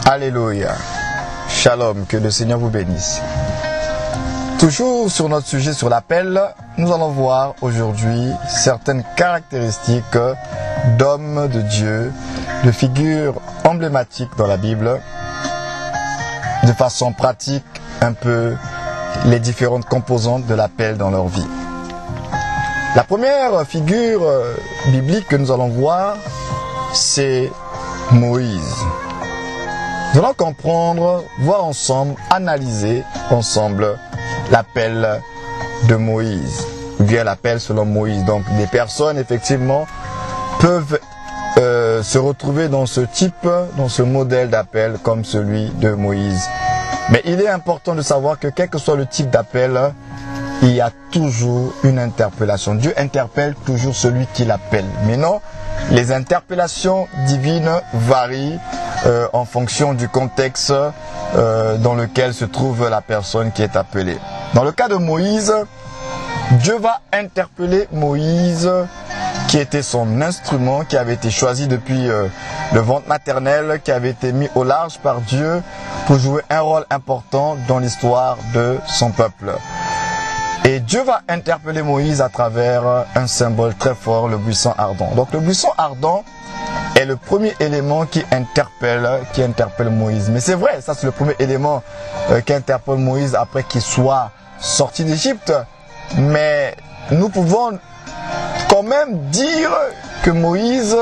Alléluia. Shalom, que le Seigneur vous bénisse. Toujours sur notre sujet sur l'appel, nous allons voir aujourd'hui certaines caractéristiques d'hommes de Dieu, de figures emblématiques dans la Bible, de façon pratique un peu les différentes composantes de l'appel dans leur vie. La première figure biblique que nous allons voir, c'est Moïse. Nous allons comprendre, voir ensemble, analyser ensemble l'appel de Moïse, ou bien l'appel selon Moïse. Donc des personnes effectivement peuvent se retrouver dans ce type, dans ce modèle d'appel comme celui de Moïse. Mais il est important de savoir que quel que soit le type d'appel, il y a toujours une interpellation. Dieu interpelle toujours celui qui l'appelle. Mais non, les interpellations divines varient en fonction du contexte dans lequel se trouve la personne qui est appelée. Dans le cas de Moïse, Dieu va interpeller Moïse, qui était son instrument, qui avait été choisi depuis le ventre maternel, qui avait été mis au large par Dieu pour jouer un rôle important dans l'histoire de son peuple. Et Dieu va interpeller Moïse à travers un symbole très fort, le buisson ardent. Donc le buisson ardent est le premier élément qui interpelle Moïse. Mais c'est vrai, ça c'est le premier élément qui interpelle Moïse après qu'il soit sorti d'Égypte. Mais nous pouvons quand même dire que Moïse,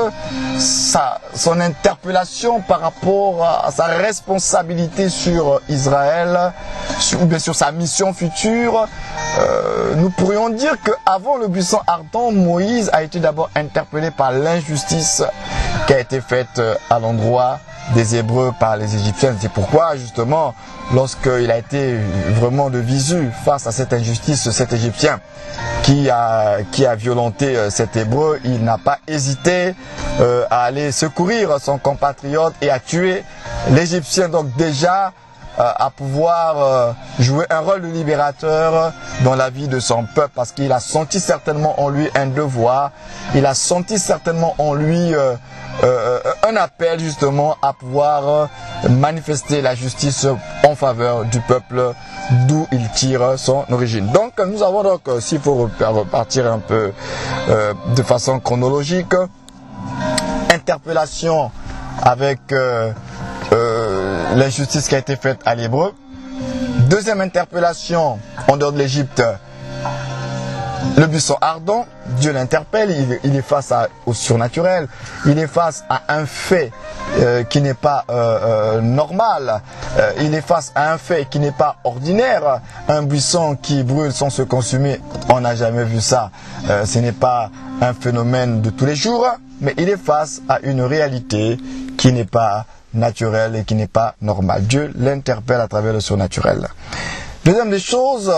son interpellation par rapport à sa responsabilité sur Israël, ou bien sur sa mission future, nous pourrions dire qu'avant le buisson ardent, Moïse a été d'abord interpellé par l'injustice qui a été faite à l'endroit des Hébreux par les Égyptiens. C'est pourquoi justement, lorsqu'il a été vraiment de visu face à cette injustice, cet Égyptien qui a violenté cet Hébreu, il n'a pas hésité à aller secourir son compatriote et à tuer l'Égyptien. Donc déjà, à pouvoir jouer un rôle de libérateur dans la vie de son peuple, parce qu'il a senti certainement en lui un devoir, il a senti certainement en lui un appel justement à pouvoir manifester la justice en faveur du peuple d'où il tire son origine. Donc nous avons donc, s'il faut repartir un peu de façon chronologique, interpellation avec l'injustice qui a été faite à l'Hébreu. Deuxième interpellation en dehors de l'Égypte, le buisson ardent. Dieu l'interpelle, il est face au surnaturel, il est face à un fait qui n'est pas normal, il est face à un fait qui n'est pas ordinaire. Un buisson qui brûle sans se consumer, on n'a jamais vu ça, ce n'est pas un phénomène de tous les jours, mais il est face à une réalité qui n'est pas naturelle et qui n'est pas normale. Dieu l'interpelle à travers le surnaturel. Deuxième des choses,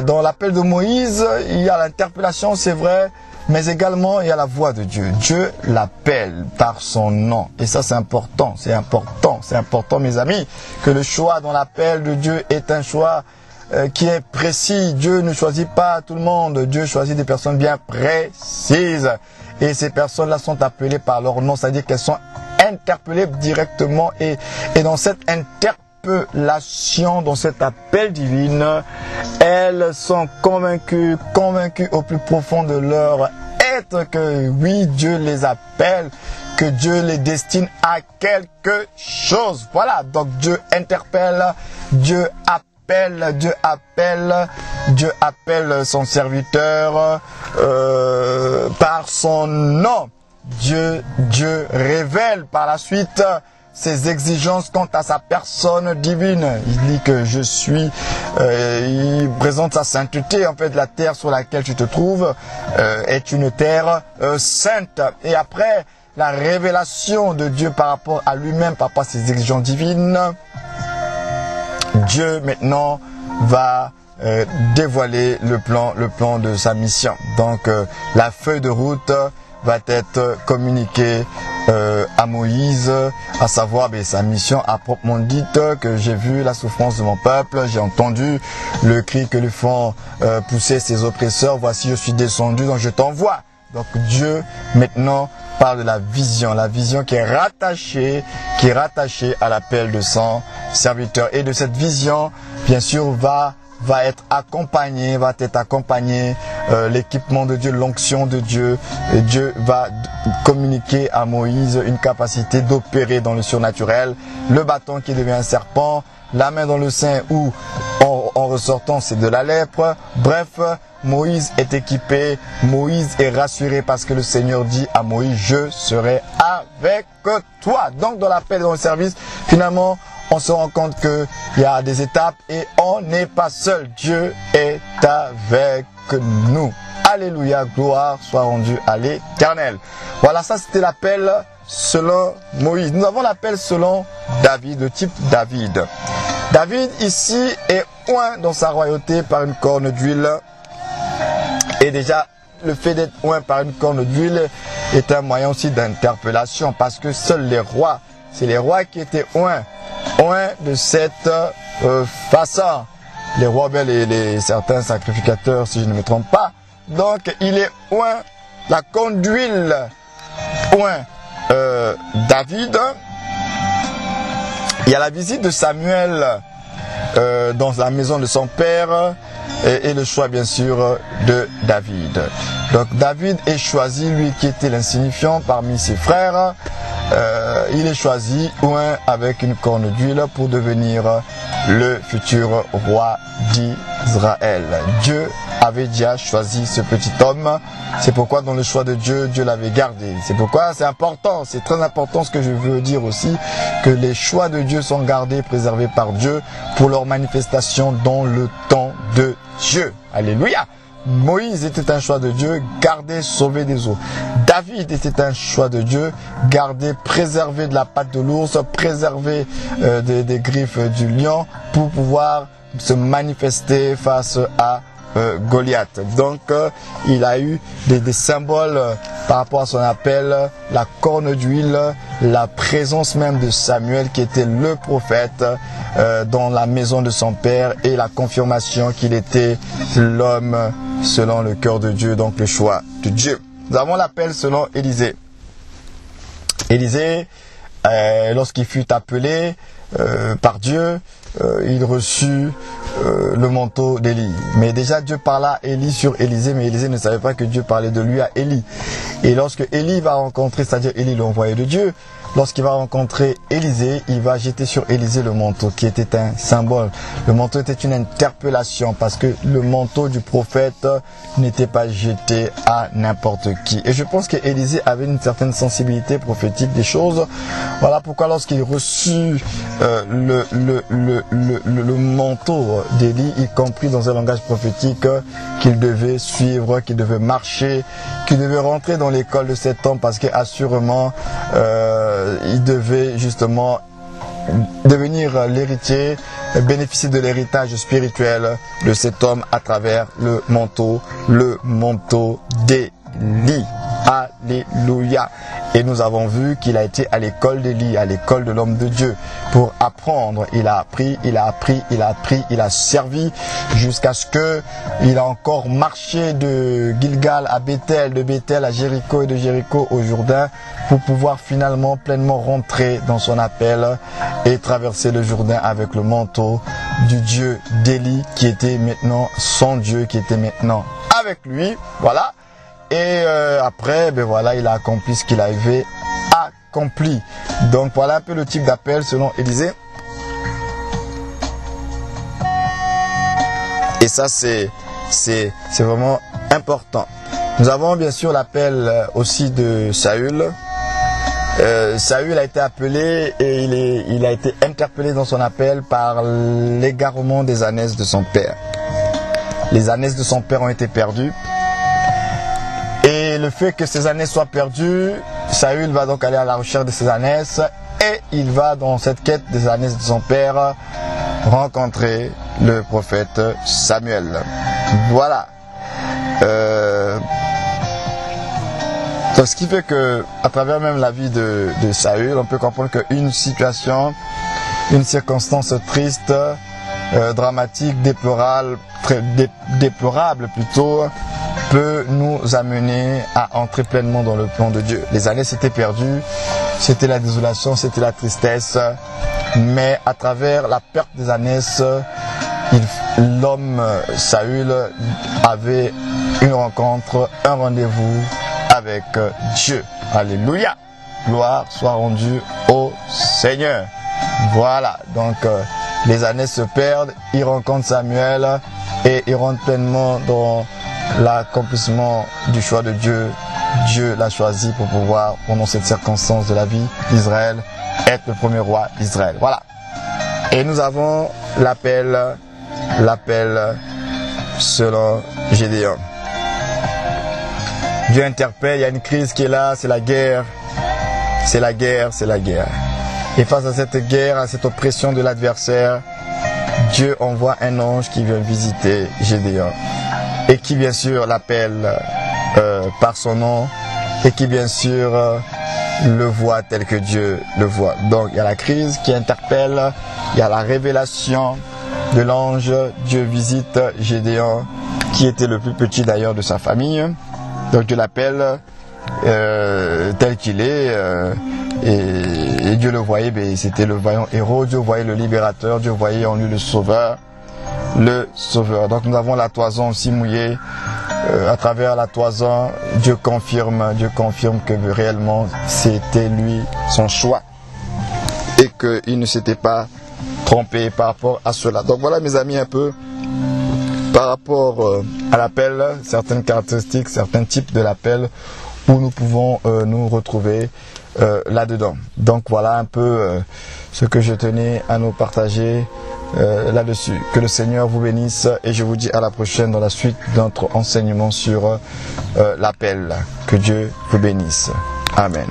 dans l'appel de Moïse, il y a l'interpellation, c'est vrai, mais également il y a la voix de Dieu. Dieu l'appelle par son nom. Et ça c'est important, mes amis, que le choix dans l'appel de Dieu est un choix qui est précis. Dieu ne choisit pas tout le monde, Dieu choisit des personnes bien précises. Et ces personnes-là sont appelées par leur nom, c'est-à-dire qu'elles sont interpellées directement. Et dans cette interpellation, dans cet appel divin, elles sont convaincues au plus profond de leur être que oui, Dieu les appelle, que Dieu les destine à quelque chose. Voilà, donc Dieu interpelle, Dieu appelle son serviteur par son nom. Dieu révèle par la suite ses exigences quant à sa personne divine. Il dit que je suis, il présente sa sainteté. En fait, la terre sur laquelle tu te trouves est une terre sainte. Et après la révélation de Dieu par rapport à lui-même, par rapport à ses exigences divines, Dieu maintenant va dévoiler le plan de sa mission. Donc la feuille de route va être communiquée à Moïse, à savoir sa mission à proprement dite, que j'ai vu la souffrance de mon peuple, j'ai entendu le cri que lui font pousser ses oppresseurs, voici je suis descendu, donc je t'envoie. Donc Dieu maintenant parle de la vision qui est rattachée à l'appel de son serviteur. Et de cette vision, bien sûr, va être accompagné l'équipement de Dieu, l'onction de Dieu. Et Dieu va communiquer à Moïse une capacité d'opérer dans le surnaturel. Le bâton qui devient un serpent, la main dans le sein où en ressortant c'est de la lèpre. Bref, Moïse est équipé, Moïse est rassuré parce que le Seigneur dit à Moïse, je serai avec toi. Donc dans l'appel, dans le service, finalement, on se rend compte qu'il y a des étapes et on n'est pas seul. Dieu est avec nous. Alléluia, gloire soit rendue à l'Éternel. Voilà, ça c'était l'appel selon Moïse. Nous avons l'appel selon David, de type David. David ici est oint dans sa royauté par une corne d'huile. Et déjà, le fait d'être oint par une corne d'huile est un moyen aussi d'interpellation parce que seuls les rois, c'est les rois qui étaient oints de cette façon. Les rois, certains sacrificateurs, si je ne me trompe pas. Donc, il est oint, la corne d'huile, oint David. Il y a la visite de Samuel dans la maison de son père et le choix bien sûr de David. Donc David est choisi, lui qui était l'insignifiant parmi ses frères. Il est choisi oint avec une corne d'huile pour devenir le futur roi d'Israël. Dieu avait déjà choisi ce petit homme. C'est pourquoi dans le choix de Dieu, Dieu l'avait gardé. C'est pourquoi c'est important, c'est très important ce que je veux dire aussi, que les choix de Dieu sont gardés, préservés par Dieu pour leur manifestation dans le temps de Dieu. Alléluia. Moïse était un choix de Dieu, gardé, sauvé des eaux. David était un choix de Dieu, gardé, préservé de la patte de l'ours, préservé des griffes du lion pour pouvoir se manifester face à Goliath. Donc il a eu des symboles par rapport à son appel, la corne d'huile, la présence même de Samuel qui était le prophète dans la maison de son père et la confirmation qu'il était l'homme selon le cœur de Dieu, donc le choix de Dieu. Nous avons l'appel selon Élisée. Élisée, lorsqu'il fut appelé par Dieu, il reçut le manteau d'Élie. Mais déjà Dieu parla à Élie sur Élisée, mais Élisée ne savait pas que Dieu parlait de lui à Élie. Et lorsque Élie va rencontrer, c'est-à-dire Élie l'envoyé de Dieu, lorsqu'il va rencontrer Élisée, il va jeter sur Élisée le manteau qui était un symbole. Le manteau était une interpellation parce que le manteau du prophète n'était pas jeté à n'importe qui. Et je pense qu'Élisée avait une certaine sensibilité prophétique des choses. Voilà pourquoi lorsqu'il reçut le manteau d'Élie, y compris dans un langage prophétique, qu'il devait suivre, qu'il devait marcher, qu'il devait rentrer dans l'école de cet homme parce qu'assurément il devait justement devenir l'héritier, bénéficier de l'héritage spirituel de cet homme à travers le manteau d'Élie. Alléluia. Et nous avons vu qu'il a été à l'école d'Élie, à l'école de l'homme de Dieu, pour apprendre. Il a appris, il a servi, jusqu'à ce que il a encore marché de Gilgal à Bethel, de Bethel à Jéricho et de Jéricho au Jourdain, pour pouvoir finalement pleinement rentrer dans son appel et traverser le Jourdain avec le manteau du Dieu d'Élie, qui était maintenant son Dieu, qui était maintenant avec lui. Voilà. Et après, ben voilà, il a accompli ce qu'il avait accompli. Donc voilà un peu le type d'appel selon Élisée. Et ça, c'est vraiment important. Nous avons bien sûr l'appel aussi de Saül. Saül a été appelé et il a été interpellé dans son appel par l'égarement des ânesses de son père. Les ânesses de son père ont été perdues. Et le fait que ces ânesses soient perdues, Saül va donc aller à la recherche de ces ânesses et il va dans cette quête des ânesses de son père rencontrer le prophète Samuel. Voilà. Donc, ce qui fait que, à travers même la vie de Saül, on peut comprendre qu'une situation, une circonstance triste, dramatique, déplorable plutôt, peut nous amener à entrer pleinement dans le plan de Dieu. Les années s'étaient perdues, c'était la désolation, c'était la tristesse, mais à travers la perte des années, l'homme Saül avait une rencontre, un rendez-vous avec Dieu. Alléluia! Gloire soit rendue au Seigneur. Voilà, donc les années se perdent, il rencontre Samuel et il rentre pleinement dans l'accomplissement du choix de Dieu. Dieu l'a choisi pour pouvoir, pendant cette circonstance de la vie d'Israël, être le premier roi d'Israël. Voilà. Et nous avons l'appel selon Gédéon. Dieu interpelle, il y a une crise qui est là, c'est la guerre. C'est la guerre, c'est la guerre. Et face à cette guerre, à cette oppression de l'adversaire, Dieu envoie un ange qui vient visiter Gédéon. Et qui bien sûr l'appelle par son nom. Et qui bien sûr le voit tel que Dieu le voit. Donc il y a la crise qui interpelle. Il y a la révélation de l'ange. Dieu visite Gédéon, qui était le plus petit d'ailleurs de sa famille. Donc Dieu l'appelle tel qu'il est. Et Dieu le voyait, c'était le vaillant héros. Dieu voyait le libérateur. Dieu voyait en lui le sauveur. Le sauveur. Donc nous avons la toison aussi mouillée. À travers la toison, Dieu confirme que réellement c'était lui son choix. Et qu'il ne s'était pas trompé par rapport à cela. Donc voilà mes amis un peu par rapport à l'appel, certaines caractéristiques, certains types de l'appel où nous pouvons nous retrouver là-dedans. Donc voilà un peu ce que je tenais à nous partager là-dessus. Que le Seigneur vous bénisse et je vous dis à la prochaine dans la suite de notre enseignement sur l'appel. Que Dieu vous bénisse. Amen.